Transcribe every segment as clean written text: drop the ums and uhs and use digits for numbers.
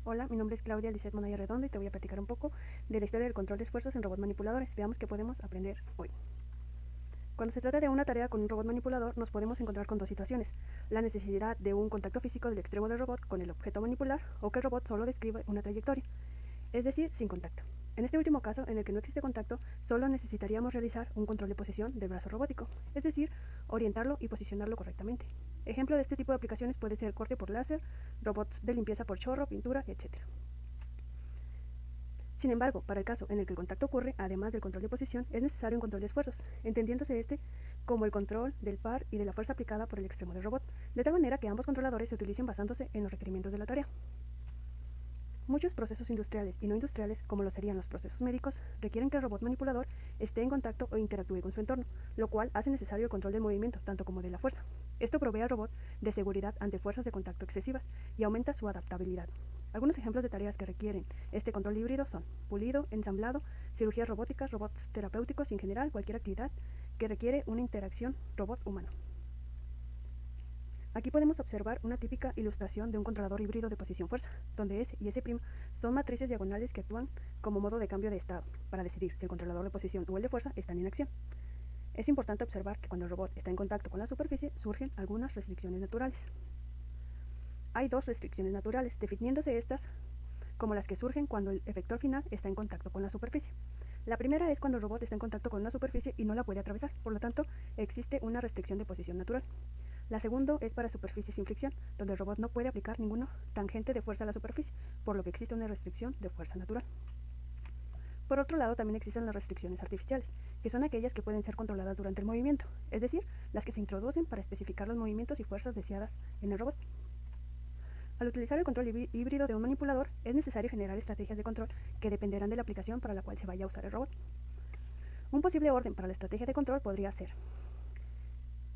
Hola, mi nombre es Claudia Lisset Monaya Redondo y te voy a platicar un poco de la historia del control de esfuerzos en robots manipuladores. Veamos qué podemos aprender hoy. Cuando se trata de una tarea con un robot manipulador, nos podemos encontrar con dos situaciones: la necesidad de un contacto físico del extremo del robot con el objeto a manipular, o que el robot solo describe una trayectoria, es decir, sin contacto. En este último caso, en el que no existe contacto, solo necesitaríamos realizar un control de posición del brazo robótico, es decir, orientarlo y posicionarlo correctamente. Ejemplo de este tipo de aplicaciones puede ser corte por láser, robots de limpieza por chorro, pintura, etc. Sin embargo, para el caso en el que el contacto ocurre, además del control de posición, es necesario un control de esfuerzos, entendiéndose este como el control del par y de la fuerza aplicada por el extremo del robot, de tal manera que ambos controladores se utilicen basándose en los requerimientos de la tarea. Muchos procesos industriales y no industriales, como lo serían los procesos médicos, requieren que el robot manipulador esté en contacto o interactúe con su entorno, lo cual hace necesario el control del movimiento, tanto como de la fuerza. Esto provee al robot de seguridad ante fuerzas de contacto excesivas y aumenta su adaptabilidad. Algunos ejemplos de tareas que requieren este control híbrido son pulido, ensamblado, cirugías robóticas, robots terapéuticos y en general cualquier actividad que requiere una interacción robot-humano. Aquí podemos observar una típica ilustración de un controlador híbrido de posición-fuerza, donde S y S' son matrices diagonales que actúan como modo de cambio de estado, para decidir si el controlador de posición o el de fuerza están en acción. Es importante observar que cuando el robot está en contacto con la superficie surgen algunas restricciones naturales. Hay dos restricciones naturales, definiéndose estas como las que surgen cuando el efector final está en contacto con la superficie. La primera es cuando el robot está en contacto con una superficie y no la puede atravesar, por lo tanto, existe una restricción de posición natural. La segunda es para superficies sin fricción, donde el robot no puede aplicar ninguna tangente de fuerza a la superficie, por lo que existe una restricción de fuerza natural. Por otro lado, también existen las restricciones artificiales, que son aquellas que pueden ser controladas durante el movimiento, es decir, las que se introducen para especificar los movimientos y fuerzas deseadas en el robot. Al utilizar el control híbrido de un manipulador, es necesario generar estrategias de control que dependerán de la aplicación para la cual se vaya a usar el robot. Un posible orden para la estrategia de control podría ser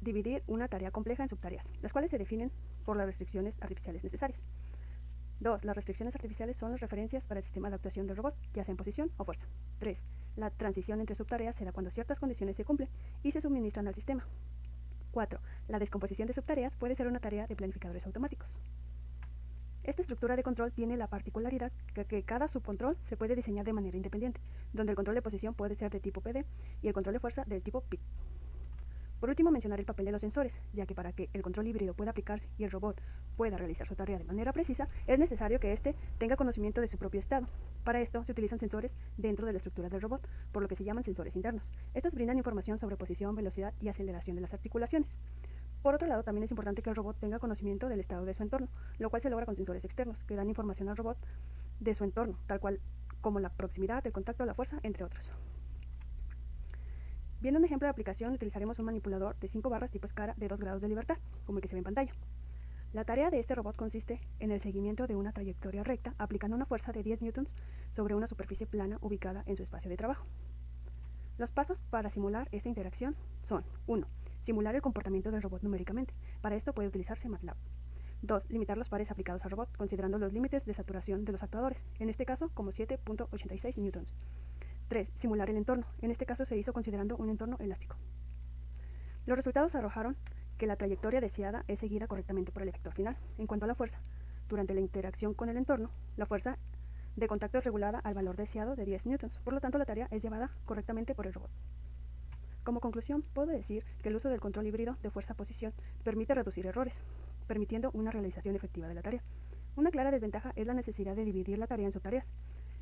dividir una tarea compleja en subtareas, las cuales se definen por las restricciones artificiales necesarias. 2. Las restricciones artificiales son las referencias para el sistema de actuación del robot, ya sea en posición o fuerza. 3. La transición entre subtareas se da cuando ciertas condiciones se cumplen y se suministran al sistema. 4. La descomposición de subtareas puede ser una tarea de planificadores automáticos. Esta estructura de control tiene la particularidad que cada subcontrol se puede diseñar de manera independiente, donde el control de posición puede ser de tipo PD y el control de fuerza del tipo PIC. Por último, mencionar el papel de los sensores, ya que para que el control híbrido pueda aplicarse y el robot pueda realizar su tarea de manera precisa, es necesario que éste tenga conocimiento de su propio estado. Para esto se utilizan sensores dentro de la estructura del robot, por lo que se llaman sensores internos. Estos brindan información sobre posición, velocidad y aceleración de las articulaciones. Por otro lado, también es importante que el robot tenga conocimiento del estado de su entorno, lo cual se logra con sensores externos, que dan información al robot de su entorno, tal cual como la proximidad, el contacto, la fuerza, entre otros. Viendo un ejemplo de aplicación, utilizaremos un manipulador de 5 barras tipo escala de 2 grados de libertad, como el que se ve en pantalla. La tarea de este robot consiste en el seguimiento de una trayectoria recta aplicando una fuerza de 10 newtons sobre una superficie plana ubicada en su espacio de trabajo. Los pasos para simular esta interacción son: 1. Simular el comportamiento del robot numéricamente. Para esto puede utilizarse MATLAB. 2. Limitar los pares aplicados al robot, considerando los límites de saturación de los actuadores, en este caso como 7.86 newtons. 3. Simular el entorno. En este caso se hizo considerando un entorno elástico. Los resultados arrojaron que la trayectoria deseada es seguida correctamente por el efector final. En cuanto a la fuerza, durante la interacción con el entorno, la fuerza de contacto es regulada al valor deseado de 10 newtons. Por lo tanto, la tarea es llevada correctamente por el robot. Como conclusión, puedo decir que el uso del control híbrido de fuerza-posición permite reducir errores, permitiendo una realización efectiva de la tarea. Una clara desventaja es la necesidad de dividir la tarea en subtareas.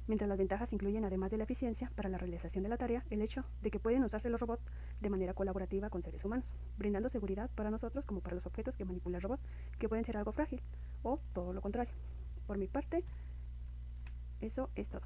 Mientras las ventajas incluyen, además de la eficiencia para la realización de la tarea, el hecho de que pueden usarse los robots de manera colaborativa con seres humanos, brindando seguridad para nosotros como para los objetos que manipula el robot, que pueden ser algo frágil o todo lo contrario. Por mi parte, eso es todo.